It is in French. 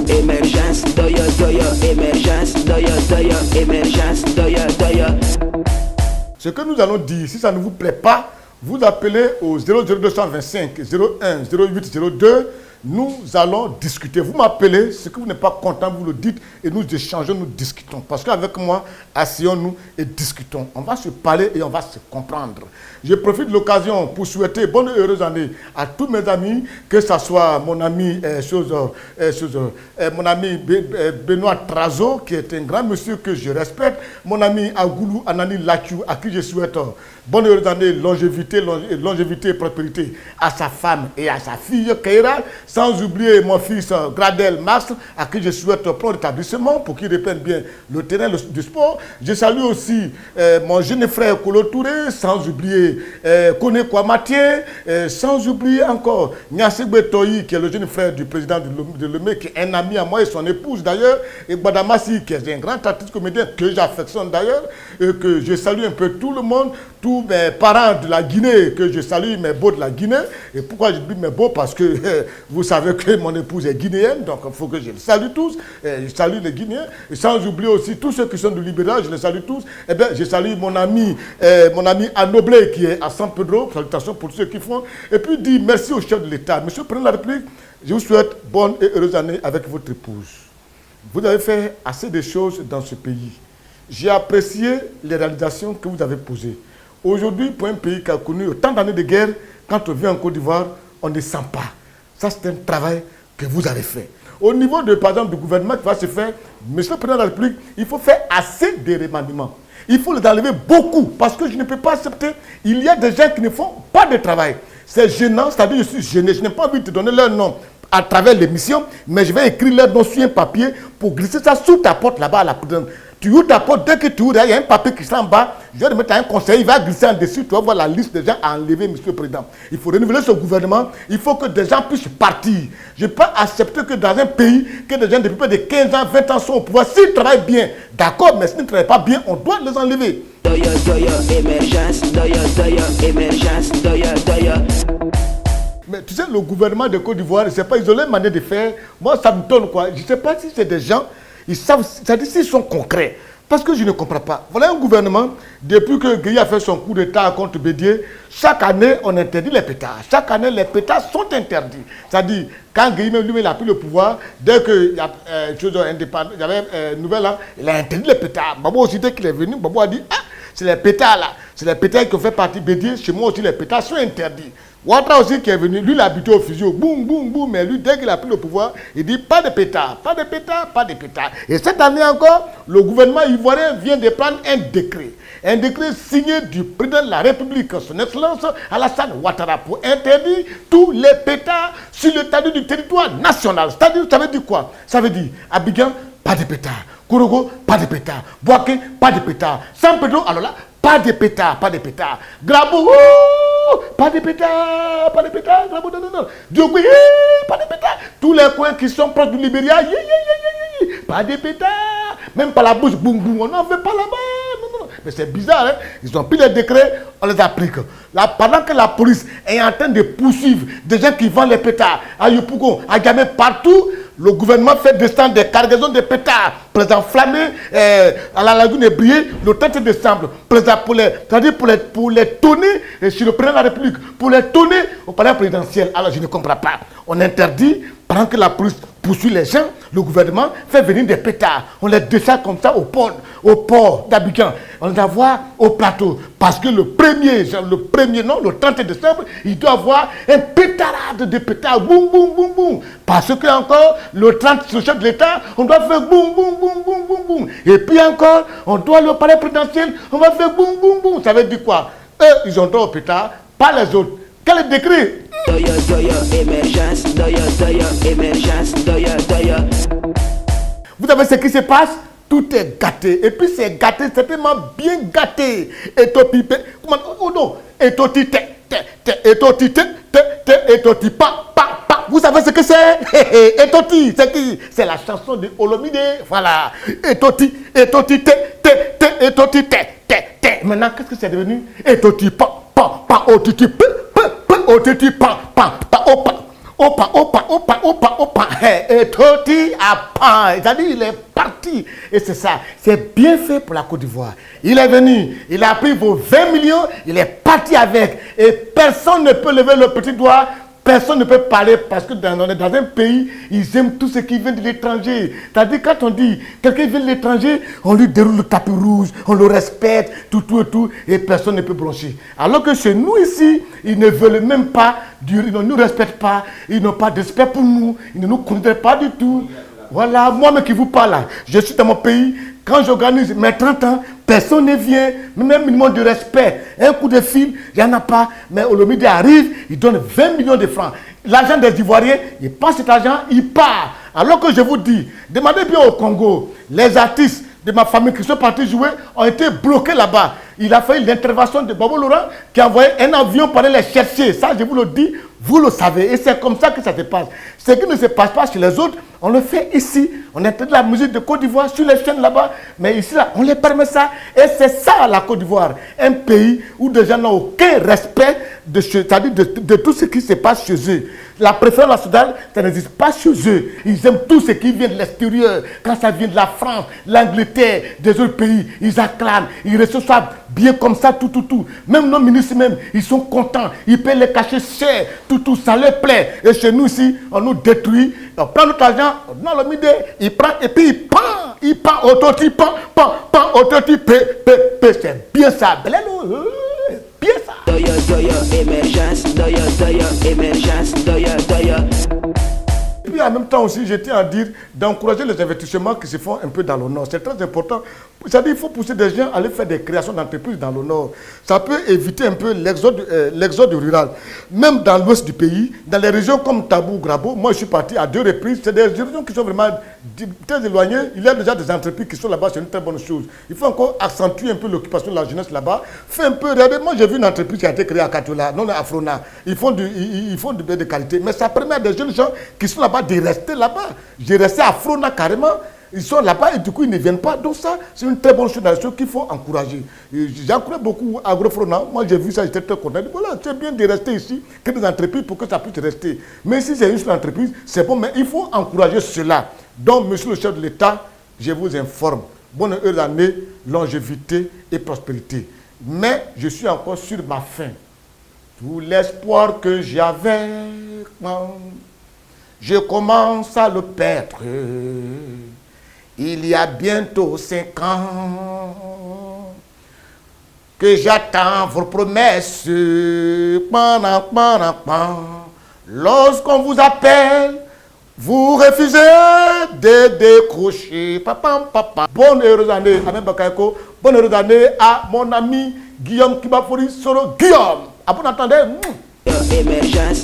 Émergence, doya, doya, émergence, doya, doya, émergence, doya, doya. Ce que nous allons dire, si ça ne vous plaît pas, vous appelez au 00225 01 08 02. Nous allons discuter. Vous m'appelez, ce que vous n'êtes pas content, vous le dites et nous échangeons, nous discutons. Parce qu'avec moi, asseyons-nous et discutons. On va se parler et on va se comprendre. Je profite de l'occasion pour souhaiter bonne et heureuse année à tous mes amis, que ce soit mon ami, mon ami Benoît Trazo, qui est un grand monsieur que je respecte, mon ami Agoulou Anani Lakiou, à qui je souhaite bonne et heureuse année, longévité et prospérité, à sa femme et à sa fille Keira, sans oublier mon fils Gradel Max, à qui je souhaite prompt rétablissement pour qu'il reprenne bien le terrain du sport. Je salue aussi mon jeune frère Kolo Touré, sans oublier Kone Kouamatien, sans oublier encore Nyasegbe Toyi, qui est le jeune frère du président de Lemé, qui est un ami à moi et son épouse d'ailleurs, et Badamassi, qui est un grand artiste comédien que j'affectionne d'ailleurs, et que je salue un peu tout le monde, tous mes parents de la Guinée, que je salue, mes beaux de la Guinée. Et pourquoi je dis mes beaux? Parce que vous savez que mon épouse est guinéenne, donc il faut que je les salue tous. Je salue les Guinéens. Et sans oublier aussi tous ceux qui sont de Libéral, je les salue tous. Eh bien, je salue mon ami Anoblé, qui est à San Pedro. Salutations pour ceux qui font. Et puis, dis merci au chef de l'État. Monsieur le Président de la République, je vous souhaite bonne et heureuse année avec votre épouse. Vous avez fait assez de choses dans ce pays. J'ai apprécié les réalisations que vous avez posées. Aujourd'hui, pour un pays qui a connu autant d'années de guerre, quand on vient en Côte d'Ivoire, on ne sent pas. Ça, c'est un travail que vous avez fait. Au niveau, par exemple, du gouvernement qui va se faire, Monsieur le Président de la République, il faut faire assez de remaniements. Il faut les enlever beaucoup, parce que je ne peux pas accepter. Il y a des gens qui ne font pas de travail. C'est gênant, c'est-à-dire que je suis gêné. Je n'ai pas envie de te donner leur nom à travers l'émission, mais je vais écrire leur nom sur un papier pour glisser ça sous ta porte là-bas à la présidente. Tu ouvres ta porte, dès que tu ouvres, il y a un papier qui sera en bas, je vais le mettre à un conseiller, il va glisser en dessus, tu vas voir la liste des gens à enlever, Monsieur le Président. Il faut renouveler ce gouvernement, il faut que des gens puissent partir. Je ne peux pas accepter que dans un pays, que des gens depuis plus de 15 ans, 20 ans sont au pouvoir, s'ils travaillent bien, d'accord, mais s'ils ne travaillent pas bien, on doit les enlever. Doya, doya, émergence, doya, doya, émergence, doya, doya. Mais tu sais, le gouvernement de Côte d'Ivoire, ce n'est pas isolé, une manière de faire. Moi, ça me donne quoi. Je ne sais pas si c'est des gens, ils savent, c'est-à-dire s'ils sont concrets. Parce que je ne comprends pas. Voilà un gouvernement, depuis que Gueye a fait son coup d'État contre Bédier, chaque année, on interdit les pétards. Chaque année, les pétards sont interdits. C'est-à-dire, quand Gueye lui-même a pris le pouvoir, dès qu'il y a chose indépendante, il y avait une nouvelle là, il a interdit les pétards. Babo aussi, dès qu'il est venu, Babo a dit, ah, c'est les pétards là. C'est les pétards qui ont fait partie de Bédier. Chez moi aussi, les pétards sont interdits. Ouattara aussi qui est venu, lui il a habité au fusil, boum, boum, boum, mais lui dès qu'il a pris le pouvoir, il dit pas de pétard, pas de pétard, pas de pétard. Et cette année encore, le gouvernement ivoirien vient de prendre un décret signé du président de la République, son excellence Alassane Ouattara, pour interdire tous les pétards sur l'étendue du territoire national. C'est-à-dire, ça veut dire quoi? Ça veut dire, Abidjan, pas de pétard, Kourogo, pas de pétard, Bouaké, pas de pétard, San Pedro, alors là, pas de pétard, pas de pétard. Grabou, pas de pétard, pas de pétard. Grabou, non. Diogui, pas de pétard. Tous les coins qui sont proches du Libéria, pas de pétard. Même pas la bouche, boum, boum, on n'en veut pas là-bas. Non. Mais c'est bizarre, hein? Ils ont pris les décrets, on les applique. Là, pendant que la police est en train de poursuivre des gens qui vendent les pétards à Yopougon, à Gamé, partout, le gouvernement fait descendre des cargaisons de pétards pour les enflammer à la lagune Ébrié le 30 décembre. C'est-à-dire pour les tonner sur le président de la République, pour les tonner au palais présidentiel. Alors je ne comprends pas. On interdit, pendant que la police poursuit les gens, le gouvernement fait venir des pétards. On les décharge comme ça au port d'Abidjan. On les envoie au plateau. Parce que le 30 décembre, il doit avoir un pétarade de pétards. Boum, boum, boum, boum. Parce que encore, le 30, le chef de l'État, on doit faire boum, boum, boum, boum, boum, boum. Et puis encore, on doit le palais présidentiel, on va faire boum, boum, boum. Ça veut dire quoi? Eux, ils ont droit au pétard, pas les autres. Quel décret? Doya, doya, émergence, doya, doya, émergence, doya, doya. Vous savez ce qui se passe? Tout est gâté. Et puis c'est gâté, c'est tellement bien gâté. Et topi, oh non, et toti, et toti, pa. Vous savez ce que c'est? Et toti, c'est qui? C'est la chanson de Olomide. Voilà. Et toti, et toti, et toti, Maintenant, qu'est-ce que c'est devenu? Et toti, pa, otiti, oteti pan, pan, pan, opa. Opa, et Toti a pan. C'est-à-dire, il est parti. Et c'est ça. C'est bien fait pour la Côte d'Ivoire. Il est venu, il a pris vos 20 millions, il est parti avec. Et personne ne peut lever le petit doigt. Personne ne peut parler parce que on est dans un pays, ils aiment tout ce qui vient de l'étranger. C'est-à-dire, quand on dit quelqu'un vient de l'étranger, on lui déroule le tapis rouge, on le respecte, tout, et personne ne peut broncher. Alors que chez nous ici, ils ne veulent même pas, ils ne nous respectent pas, ils n'ont pas de respect pour nous, ils ne nous considèrent pas du tout. Voilà, moi-même qui vous parle là, je suis dans mon pays, quand j'organise mes 30 ans, personne ne vient, même un minimum de respect. Un coup de fil, il n'y en a pas, mais Olomide arrive, il donne 20 millions de francs. L'argent des Ivoiriens, il passe cet argent, il part. Alors que je vous dis, demandez bien au Congo, les artistes de ma famille qui sont partis jouer ont été bloqués là-bas. Il a fallu l'intervention de Bobo Laurent qui a envoyé un avion pour aller les chercher. Ça, je vous le dis, vous le savez. Et c'est comme ça que ça se passe. Ce qui ne se passe pas chez les autres, on le fait ici. On entend de la musique de Côte d'Ivoire sur les chaînes là-bas. Mais ici, là, on les permet ça. Et c'est ça la Côte d'Ivoire. Un pays où des gens n'ont aucun respect de tout ce qui se passe chez eux. La préférence nationale, ça n'existe pas chez eux. Ils aiment tout ce qui vient de l'extérieur. Quand ça vient de la France, l'Angleterre, des autres pays, ils acclament, ils reçoivent bien comme ça, tout. Même nos ministres, même, ils sont contents. Ils paient les cachets chers, tout, ça leur plaît. Et chez nous ici, on nous détruit. On prend notre argent, on donne le midi, il prend et puis il prend, autoti, pan, autoti, c'est bien ça. Bien ça. Et puis en même temps aussi, je tiens à dire d'encourager les investissements qui se font un peu dans le Nord. C'est très important. C'est-à-dire qu'il faut pousser des gens à aller faire des créations d'entreprises dans le Nord. Ça peut éviter un peu l'exode rural. Même dans l'ouest du pays, dans les régions comme Tabou, Grabo, moi je suis parti à 2 reprises. C'est des régions qui sont vraiment très éloignées. Il y a déjà des entreprises qui sont là-bas, c'est une très bonne chose. Il faut encore accentuer un peu l'occupation de la jeunesse là-bas. Fais un peu, regardez, moi j'ai vu une entreprise qui a été créée à Katoula, non à Frona. Ils font du bien de qualité. Mais ça permet à des jeunes gens qui sont là-bas de rester là-bas. J'ai resté à Frona carrément. Ils sont là-bas et du coup ils ne viennent pas. Donc ça, c'est une très bonne chose qu'il faut encourager. J'encourage beaucoup Agrofrona. Moi j'ai vu ça, j'étais très content. Voilà, c'est bien de rester ici que des entreprises pour que ça puisse rester. Mais si c'est une seule entreprise, c'est bon, mais il faut encourager cela. Donc, monsieur le chef de l'État, je vous informe. Bonne heureuse année, longévité et prospérité. Mais je suis encore sur ma fin. Tout l'espoir que j'avais, je commence à le perdre. Il y a bientôt 5 ans que j'attends vos promesses. Lorsqu'on vous appelle, vous refusez de décrocher. Papa. Bonne heureuse année à Amen Bakayoko. Bonne heureuse année à mon ami Guillaume Kibafori Soro. Guillaume, à vous entendez? Émergence,